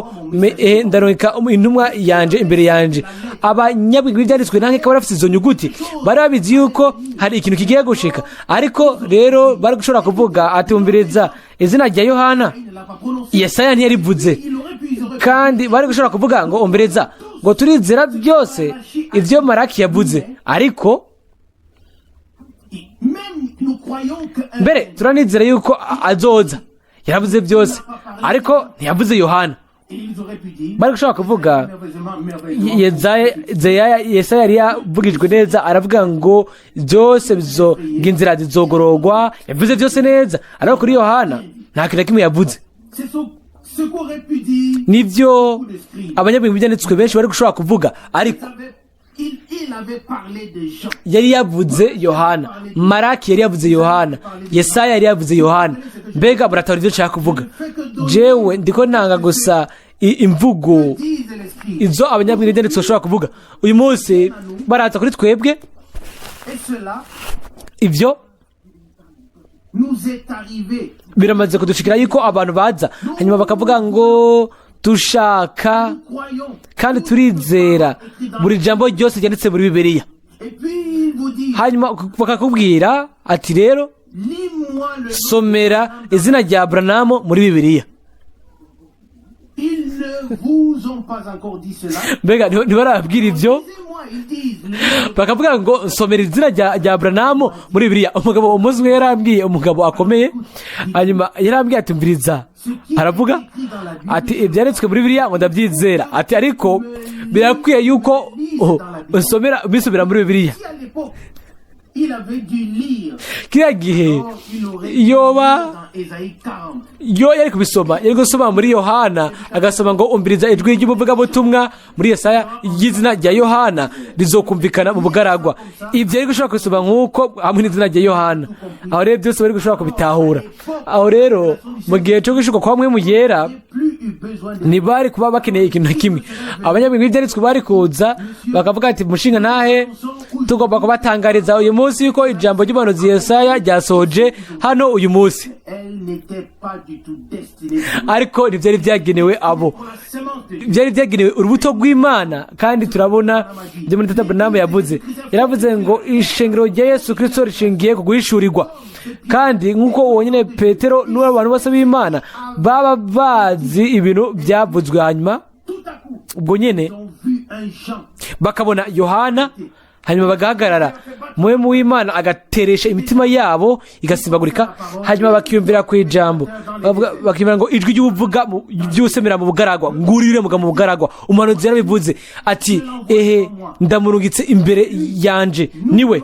ndaronka intumwa yanje imbere yanje. Abanyabwenge byanditswe nanke ko barafite izo nyuguti bari babizi yuko hari ikintu kigiye gushika, ariko rero bari gushobora kuvuga atumviriza izina rya Yohana Yesaya ntiyarivuze, kandi bari gushobora kuvuga ngo umbereza ngo turizera byose ivyo Maraki yavuze, ariko mbere turanizera yuko azoza yaravuze byose, ariko ntiyavuze Yohana. Bari gushobora kuvuga Yesaya yari yavugijwe neza, aravuga ngo byose inzira zizogororwa, yavuze byose neza, ariko kuri Yohana nta kintu na kimwe yavuze. Nivyo abanyabwenge byanditswe benshi bari gushobora kuvuga, ariko yari yavuze Yohana. Maraki yari yavuze Yohana, Yesaya yari yavuze Yohana. Mbega muratahura ibyo nshaka kuvuga? Jewe ndiko ntanga gusa imvugo izo abanyabwenge byanditswe bashobora kuvuga. Uyu munsi baraza kuri twebwe, ivyo biramaze kudushikira yuko abantu baza hanyuma bakavuga ngo dushaka kandi turizera buri jambo ryose ryanditse muri Bibiliya, hanyuma bakakubwira ati rero somera izina rya Abrahamu muri Bibiliya. Mbega ntibarabwira ibyo, bakavuga ngo somera izina rya Abrahamu muri Bibiliya. Umugabo umuzwe yarambwiye, umugabo akomeye, hanyuma yarambwiye ati mviriza, aravuga ati ibyanditswe muri Bibiliya ngo ndabyizera, ati ariko birakwiye yuko bisubira muri Bibiliya. Kiriya gihe yari kubisoma, yari gusoma muri Yohana, agasoma ngo umviriza ijwi ry'ubuvugabutumwa muri Yesaya, y'izina rya Yohana rizokumvikana mu bugaragwa. Ibyo yari gushobora kubisoma nk'uko hamwe n'izina rya Yohana. Aho rero byose bari gushobora kubitahura. Aho rero mu gihe cyo gushuka kwa mwe mu yera ntibari kuba bakeneye ikintu na kimwe. Abanyabwenge byanditswe bari kuza bakavuga ati mushinga ntahe tugomba kubatangariza uyu munsi yuko ijambo ry'ubuhanuzi Yesaya ryasohoje hano uyu munsi, ariko ntibyari byagenewe abo, byari byagenewe urubuto rw'Imana. Kandi turabona ibyo Mwene Data Ewald yavuze, yaravuze ngo ishengero rya Yesu Kristo rishingiye ku guhishurirwa. Kandi nk'uko wonyine Petero n'abantu bose b'Imana baba bazi ibintu byavuzwe, hanyuma ubwo nyine bakabona Yohana, hanyuma bagahagarara muwe mu w'Imana agateresha imitima yabo igasimbagurika, hanyuma bakiyumvira ku ijambo, bakimera ngo ijwi ry'uvuga byusemera mu bugaragwa, ngurire mu bugaragwa. Umuhanuzi yarabivuze ati ehe ndamurungitse imbere yanje, niwe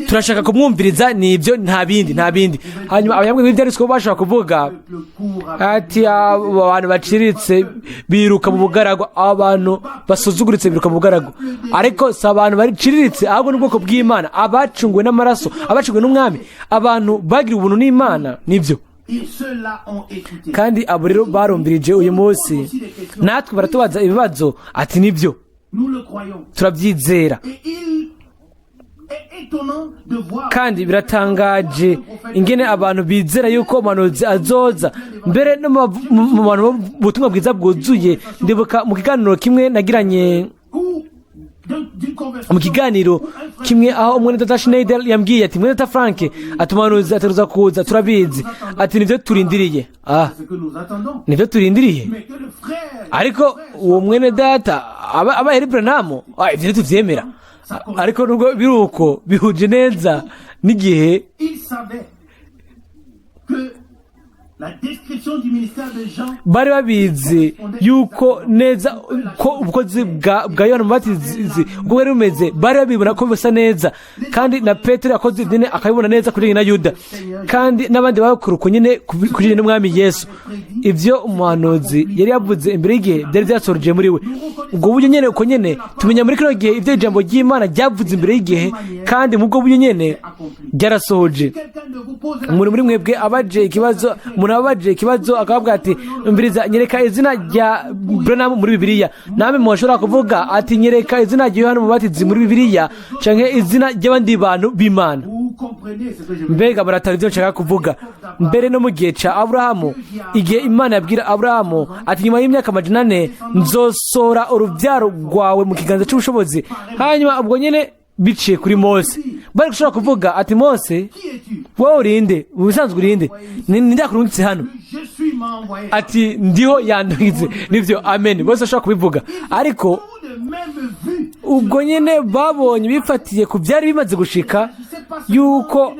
turashaka kumwumviriza, nibyo nta bindi. Hanyuma abanyabwenge byanditswe bashaka kuvuga ati abantu baciriritse biruka mu bugaragwa, abantu basuzuguritse biruka mu bugaragwa, ariko si abantu baciriritse, ahubwo n'ubwoko bw'Imana, abacunguwe n'amaraso, abacunguwe n'umwami, abantu bagiriwe ubuntu n'Imana. Nibyo kandi abo rero barumvirije uyu munsi, natwe baratubaza ibibazo ati nibyo turabyizera. Kandi biratangaje ingene abantu bizera yuko umuhanuzi azoza. Mbere no mu bantu b'ubutumwa bwiza bwuzuye, ndibuka mu kiganiro kimwe nagiranye mu kiganiro kimwe aho Mwene Data Schneider yambwiye ati Mwene Data Frank ati umuhanuzi ataruza kuza, turabizi, ati nivyo turindiriye. Nivyo turindiriye, ariko uwo Mwene Data aba yari Abrahamu, ivyo tuvyemera, ariko nubwo biruko bihuje neza n'igihe bari babizi yuko neza ko ubukozi bwa Yohana Umubatizi ubwo bwari bumeze, bari babibona ko bisa neza, kandi na Petero yakoze idini akabibona neza kuri na Yuda, kandi n'abandi bakuru uko nyine kuri n'umwami Yesu. Ibyo umuhanuzi yari yavuze imbere y'igihe byari byasohoje muri we. Ubwo buryo nyene uko nyene tumenya muri kino gihe ibyo ijambo ry'Imana ryavuze imbere y'igihe, kandi mu bwo buryo nyene byarasohoje. Muri mwebwe abaje ikibazo umuntu ababaje ikibazo akavuga ati mbiriza nyereka izina rya Branham muri Bibiliya, namwe mushobora kuvuga ati nyereka izina rya Yohana Umubatizi muri Bibiliya canke izina ry'abandi bantu b'Imana. Mbega muratari ibyo nshaka kuvuga. Mbere no mu gihe ca Aburahamu, igihe Imana yabwira Aburahamu ati nyuma y'imyaka 400 nzosora urubyaro rwawe mu kiganza cy'ubushobozi, hanyuma ubwo nyene biciye kuri Mose bari gushobora kuvuga ati Mose wowe urinde, ubusanzwe urinde, ninde yakurungitse hano? Ati ndiho yandukize. Nivyo, amen, bose bashobora kubivuga. Ariko ubwo nyene babonye bifatiye ku byari bimaze gushika yuko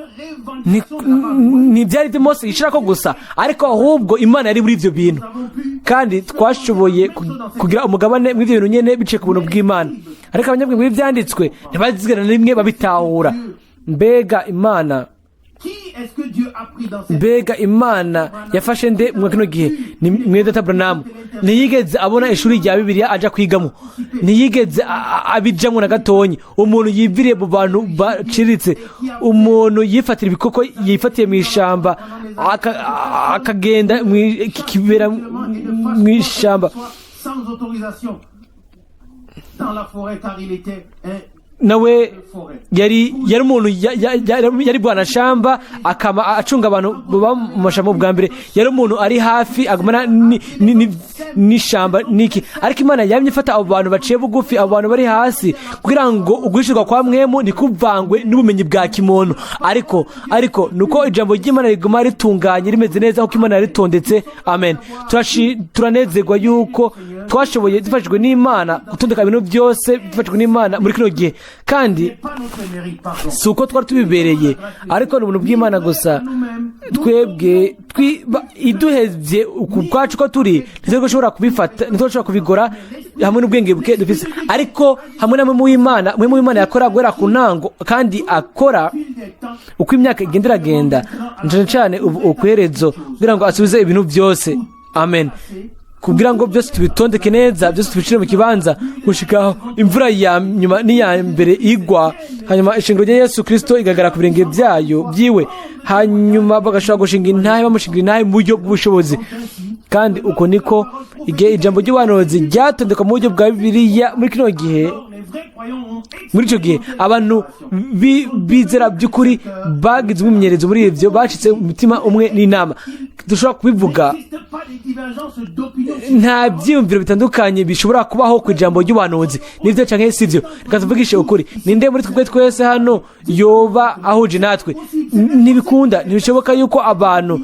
ntibyari ibyo Mose yishirako gusa, ariko ahubwo Imana yari muri ivyo bintu, kandi twashoboye kugira umugabane muri ivyo bintu nyene biciye ku buntu bw'Imana. Ariko abanyabwenge b'ivyanditswe ntibazigera na rimwe babitahura. Mbega Imana yafashe nde mu kino gihe? Ni Mwene Data Branham. Ntiyigeze abona ishuri rya Bibiliya aja kwigamo, ntiyigeze abijamwo na gatonyi. Umuntu yiviriye mu bantu baciriritse, umuntu yifatira ibikoko yifatiye mu ishamba akagenda kibera mu ishamba nawe yari umuntu yari bwana shamba akama acunga abantu baba mu mashamba. Bwa mbere yari umuntu ari hafi agumana n'ishamba niki, ariko Imana yamye ifata abo bantu baciye bugufi, abo bantu bari hasi, kugira ngo ugwishirwa kwa mwemu nikuvangwe n'ubumenyi bwa kimuntu. Ariko nuko ijambo ry'Imana riguma ritunganye rimeze neza uko Imana yaritondetse. Amen. Turanezerwa yuko twashoboye dufashijwe n'Imana gutondeka ibintu byose dufashijwe n'Imana muri kino gihe, kandi si uko twari tubibereye, ariko ni ubuntu bw'Imana gusa. Twebwe iduhevye ukwacu ko turi ntitwoshobora kubifata, ntitwoshobora kubigora hamwe n'ubwenge buke dufise, ariko hamwe namwe mu Imana yakora guhera ku ntango, kandi akora uko imyaka igenderagenda cyane ukwerezo kugira ngo asubize ibintu byose. Amen. Kugira ngo byose tubitondeke neza, byose tubicire mu kibanza gushikaho imvura ya nyuma n'iya mbere igwa, hanyuma ishingiro rya Yesu Kristo igagara ku birenge byiwe, hanyuma bagashobora gushinga intahe, bamushingira intahe mu buryo bw'ubushobozi. Kandi uko niko igihe ijambo ry'ubuhanuzi ryatondekwa mu buryo bwa Bibiliya muri kino gihe. Muri icyo gihe abantu bizera by'ukuri bagize umwimenyerezo muri ivyo, bacitse umutima umwe n'inama. Dushobora kubivuga, nta byiyumviro bitandukanye bishobora kubaho ku ijambo ry'ubuhanuzi, nivyo canke sivyo. Reka tuvugishe ukuri, ninde muri twebwe twese hano yoba ahuje natwe? Ntibikunda, ntibishoboka yuko abantu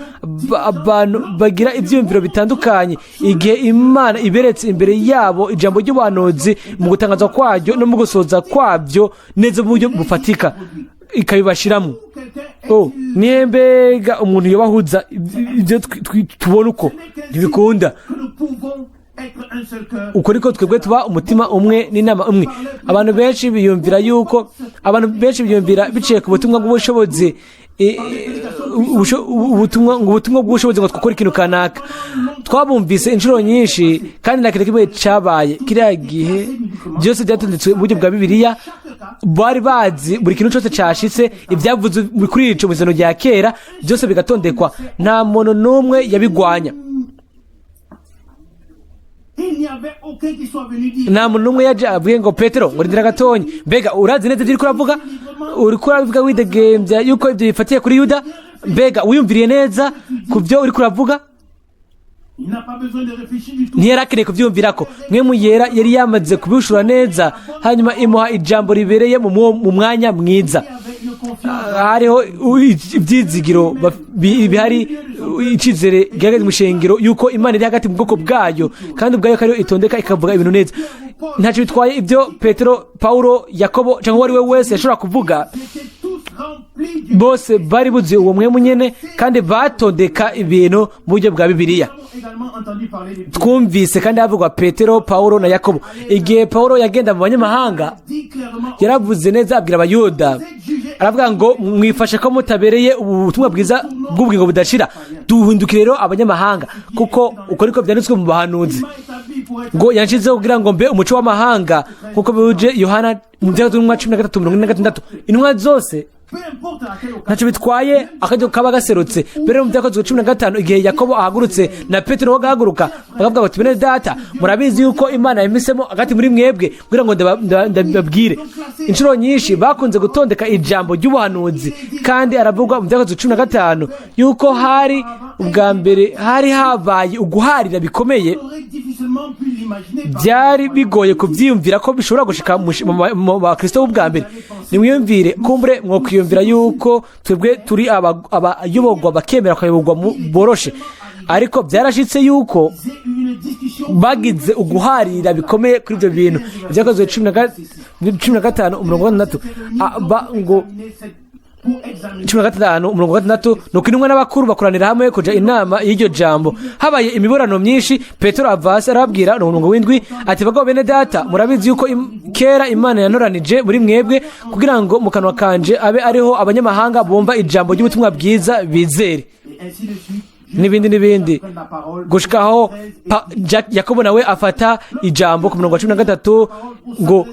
bagira ibyiyumviro bitandukanye igihe Imana iberetse imbere yabo ijambo ry'ubuhanuzi mu gutangaza kwaryo no mu gusoza kwabyo neza mu buryo bufatika, ikabibashiramo. Mbega umuntu yobahuza ibyo tubona uko? Ntibikunda. Uko niko twebwe tuba umutima umwe n'inama umwe. Abantu benshi biyumvira biciye ku butumwa bw'ubushobozi, ubutumwa bw'ubushobozi ngo twakora ikintu kanaka. Twabumvise inshuro nyinshi, kandi nta kintu kimwe cyabaye. Kiriya gihe byose byatondetswe mu buryo bwa Bibiliya, bari bazi buri kintu cyose cyashitse, ibyavuzwe kuri ico mu izano rya kera byose bigatondekwa, nta muntu n'umwe yabigwanya. Nta muntu n'umwe yaje avuye ngo Petero ngo rindira gatonyi. Mbega urazi neza ibyo uriko uravuga widegembya yuko ibyo bifatiye kuri Yuda? Mbega wiyumviriye neza ku byo uriko uravuga? Ntiyarakeneye kubyumvirako. Mwemu yera yari yamaze kubishura neza, hanyuma imuha ijambo ribereye mu mwanya mwiza. Hariho ibyizigiro bihari, icizere gihagaze mu shengero yuko Imana iri hagati mu bwoko bwayo, kandi ubwayo kariyo itondeka ikavuga ibintu neza. Ntacyo bitwaye ibyo Petero, Paulo, Yakobo cyangwa uwari we wese yashobora kuvuga. Bose bari buzuye uwo mwemu nyene, kandi batondeka ibintu mu buryo bwa Bibiliya. Twumvise kandi havugwa Petero, Paulo na Yakobo. Igihe Paulo yagenda mu banyamahanga, yaravuze neza abwira Abayuda, aravuga ngo mwifashe ko mutabereye ubutumwa bwiza bw'ubugingo budashira. Duhindukire rero abanyamahanga, kuko uko niko byanditswe mu bahanuzi ngo yanshizeho kugira ngo mbe umuco w'amahanga, kuko buje Yohana mu 13:46. Intumwa zose ntacyo bitwaye akaryo kaba gaserutse. Mbere mu byakozwe 15 igihe Yakobo ahagurutse na Petero bagahaguruka bakavuga bati Mwene Data murabizi yuko Imana yahisemo hagati muri mwebwe kugira ngo ndababwire. Inshuro nyinshi bakunze gutondeka ijambo ry'ubuhanuzi, kandi aravugwa mu byakozwe 15 yuko hari ubwa mbere hari habaye uguharira bikomeye. Byari bigoye kubyiyumvira ko bishobora gushika mu bakristo b'ubwa mbere. Nimwiyumvire kumbure mwo kwiyumvira yuko twebwe turi abayoborwa bakemera kuyoborwa boroshe, ariko byarashitse yuko bagize uguharira bikomeye kuri ibyo bintu. Byakozwe 15:6 ngo 15:6 nuko intumwa n'abakuru bakoranira hamwe kuja inama y'iryo jambo. Habaye imiburano myinshi, Petero avase arababwira umurongo w'indwi ati bagabo bene data murabizi yuko kera Imana yanoranije muri mwebwe kugira ngo mu kanwa kanje abe ariho abanyamahanga bumva ijambo ry'ubutumwa bwiza bizere, n'ibindi gushikaho Yakobo nawe afata ijambo ku murongo wa 13 ngo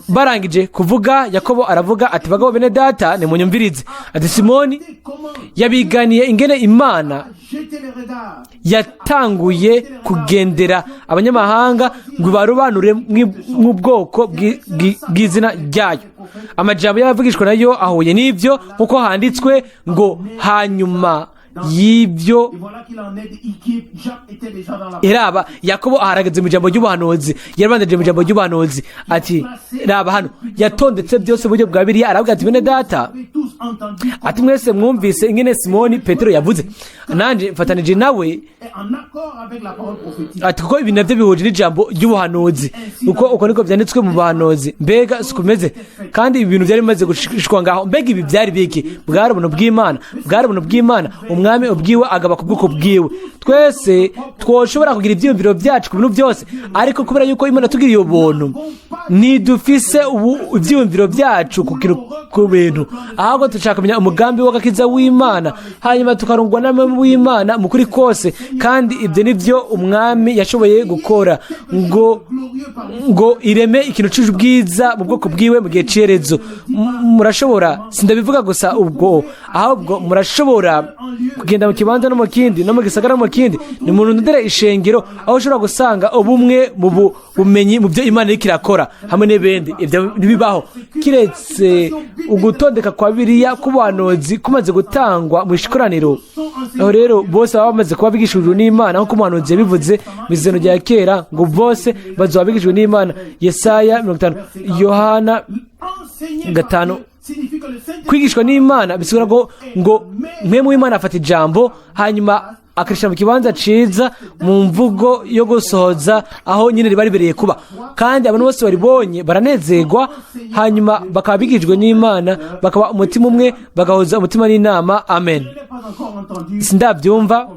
barangije kuvuga Yakobo aravuga ati bagabo bene data nimunyumvirize ati Simoni yabiganiye ingene Imana yatanguye kugendera abanyamahanga ngo barobanure nk'ubwoko bw'izina ryayo. Amajambo y'abavugishwa nayo ahuye n'ivyo nkuko handitswe ngo hanyuma y'ibyo iraba Yakobo aharageze mu ijambo ry'ubuhanuzi, yarabandaje mu ijambo ry'ubuhanuzi ati raba hano yatondetse byose buryo bwa Bibiliya. Aravuga ati bene data ati mwese mwumvise ingene Simoni Petero yavuze, nanje mfatanije nawe ati kuko ibi navyo bihuje n'ijambo ry'ubuhanuzi, uko niko byanditswe mu buhanuzi. Mbega sikumeze kandi ibi bintu byari bimaze gushishwa ngaho. Mbega ibi byari biki? Bwari ubuntu bw'Imana, umwami ubwiwe agaba ku bwoko bwiwe. Twese twoshobora kugira ibyiyumviro byacu ku bintu byose, ariko kubera yuko Imana tugiriye ubuntu ntidufise ibyiyumviro byacu ku bintu, ahubwo dushaka kumenya umugambi w'agakiza w'Imana, hanyuma tukarungwa n'amwe w'Imana mu kuri kose. Kandi ibyo nivyo umwami yashoboye gukora ngo ireme ikintu cy'ubwiza mu bwoko bwiwe mu gihe cyerezo. Murashobora, sindabivuga gusa ubwo, ahubwo murashobora kugenda mu kibanza no mu kindi no mu gisagara no mu kindi, ni mu ndere ishengero aho ushobora gusanga ubumwe mu bumenyi mu byo Imana iriko irakora hamwe n'ibindi. Ibyo bibaho kiretse ugutondeka kwa Bibiliya k'ubuhanuzi kumaze gutangwa mu ikoraniro. Aho rero bose baba bamaze kuba bigishijwe n'Imana nk'uko umuhanuzi yabivuze mu izeno rya kera ngo bose bazoba bigishijwe n'Imana. Yesaya 50, Yohana 5. Kwigishwa n'Imana bisigura ngo mwe mu Imana afata ijambo hanyuma akarishira mu kibanza ciza mu mvugo yo gusohoza aho nyine riba ribereye kuba, kandi abantu bose baribonye baranezerwa, hanyuma bakaba bigishijwe n'Imana, bakaba umutima umwe, bagahuza umutima n'inama. Amen. Sindabyumva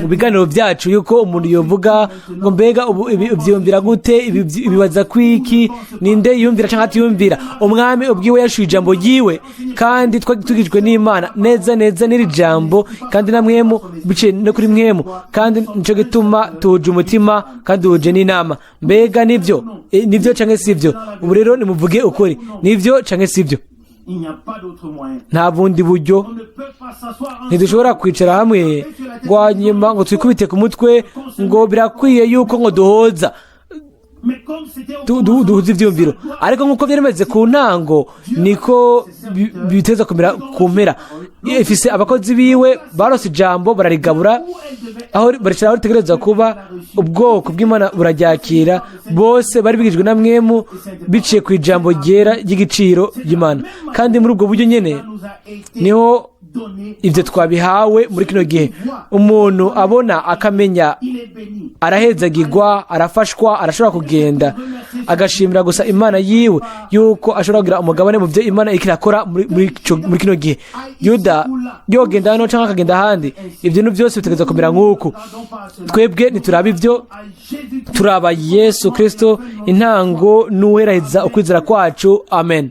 mu biganiro byacu yuko umuntu yovuga ngo mbega ubyumvira gute, ibibaza kwiki, ninde yumvira cyangwa atiyumvira. Umwami ubwiwe yashuye ijambo yiwe, kandi twagitugijwe n'Imana neza n'iri jambo, kandi namwemu bice no kuri mwemu, kandi nico gituma tuje umutima kandi tuje n'inama. Mbega nivyo canke sivyo? Ubu rero nimuvuge ukuri, nivyo canke sivyo? Nta bundi buryo. Ntidushobora kwicara hamwe ngo hanyuma ngo twikubite ku mutwe ngo birakwiye yuko ngo duhoza duhuza ibyumviro, ariko nk'uko byari bimeze ku ntango niko biteza kumera ku mpera. Ifise abakozi biwe barose ijambo bararigabura, aho barishira aho ritegereza kuba ubwoko bw'Imana buraryakira. Bose bari bigijwe na mwemu biciye ku ijambo ryera ry'igiciro ry'Imana, kandi muri ubwo buryo nyene niho ibyo twabihawe muri kino gihe. Umuntu abona akamenya arahezagirwa, arafashwa, arashobora kugenda agashimira gusa Imana yiwe yuko ashobora kugira umugabane mu byo Imana ikirakora muri kino gihe. Yuda yogenda hano cyangwa akagenda ahandi, ibyo bintu byose bitegereza kumera nk'uku. Twebwe nituraba ibyo, turaba Yesu Kristo intango n'uheraheza ukwizera kwacu. Amen.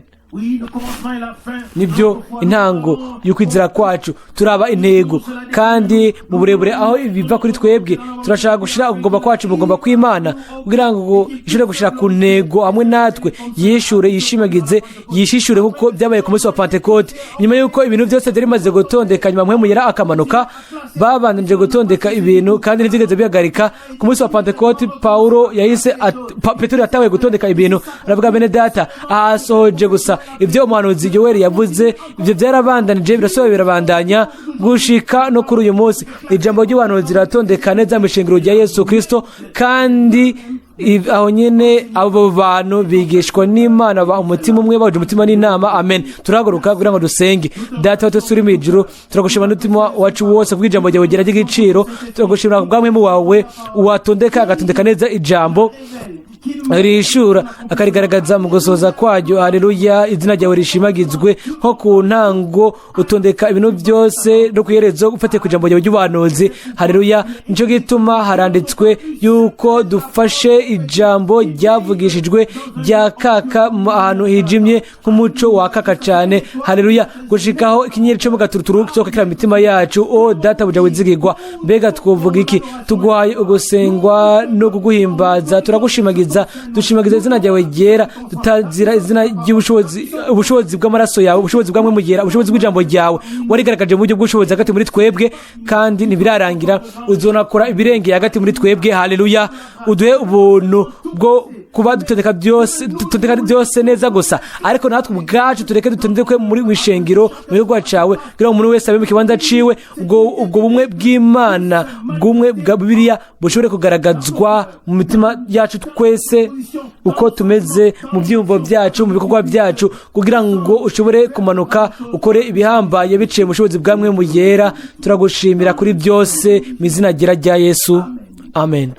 nibyo intango y'ukwizera kwacu. turaba intego kandi mu burebure aho biva kuri twebwe turashaka gushira ukugomba kwacu mugomba kw'Imana kugira ngo ishobore gushira ku ntego hamwe natwe yishure yishimagize yishishure kuko byabaye ku munsi wa Pentecote. Nyuma yuko ibintu byose byari bimaze gutondeka, nyuma Mpwemu Yera akamanuka, babandanije gutondeka ibintu kandi ntibyigeze bihagarika. Ku munsi wa Pentecote Paulo yahise Petero yatawe gutondeka ibintu, aravuga bene data ahasohoje gusa ibyo umuhanuzi Yoweri yavuze, ibyo byarabandanije birasohoye birabandanya gushika no kuri uyu munsi. Ijambo ry'ubuhanuzi riratondeka neza mu ishengero rya Yesu Kristo, kandi aho nyene abo bantu bigishwa n'Imana ba umutima umwe baje umutima n'inama. Amen. Turahaguruka kugira ngo dusenge. Data wa twese uri mu ijuru, turagushima n'umutima wacu wose kubw'ijambo ryawe gera ry'igiciro. Turagushimira kubw'Umwami wawe watondeka agatondeka neza ijambo rishura akarigaragaza mu gusoza kwaryo. Haleluya, izina ryawe rishimagizwe nko ku ntango utondeka ibintu byose no kuyerezo ufate ku ijambo ryawe ry'ubuhanuzi. Haleluya, nico gituma haranditswe yuko dufashe ijambo ryavugishijwe rya kaka ahantu hijimye nk'umuco wa kaka cyane. Haleluya, gushikaho ikinyeri cyo mu gaturuturu cyo kakira mitima yacu. O data buja wizigirwa, mbega twovuga iki? Tuguhaye ugusengwa no kuguhimbaza, turagushimagiza dushimagiza izina ryawe ryera, tutazira izina ry'ubushobozi, ubushobozi bw'amaraso yawe, ubushobozi bw'amwe mugera, ubushobozi bw'ijambo ryawe warigaragaje mu buryo bw'ubushobozi hagati muri twebwe, kandi ntibirarangira, uzonakora ibirengeye hagati muri twebwe. Haleluya, uduhe ubuntu bwo kuba dutondeka byose neza gusa, ariko natwe ubwacu tureke dutondekwe muri wishengiro mu gihugu cyawe, kugira ngo umuntu wese abe mu kibanza ciwe, ubwo bumwe bw'Imana, bw'umwe bwa Bibiliya bushobore kugaragazwa mu mitima yacu twese uko tumeze, mu byumvo byacu, mu bikorwa byacu, kugira ngo ushobore kumanuka ukore ibihambaye biciye mu bushobozi bw'amwe mu yera. Turagushimira kuri byose mu izina rya Yesu. Amen.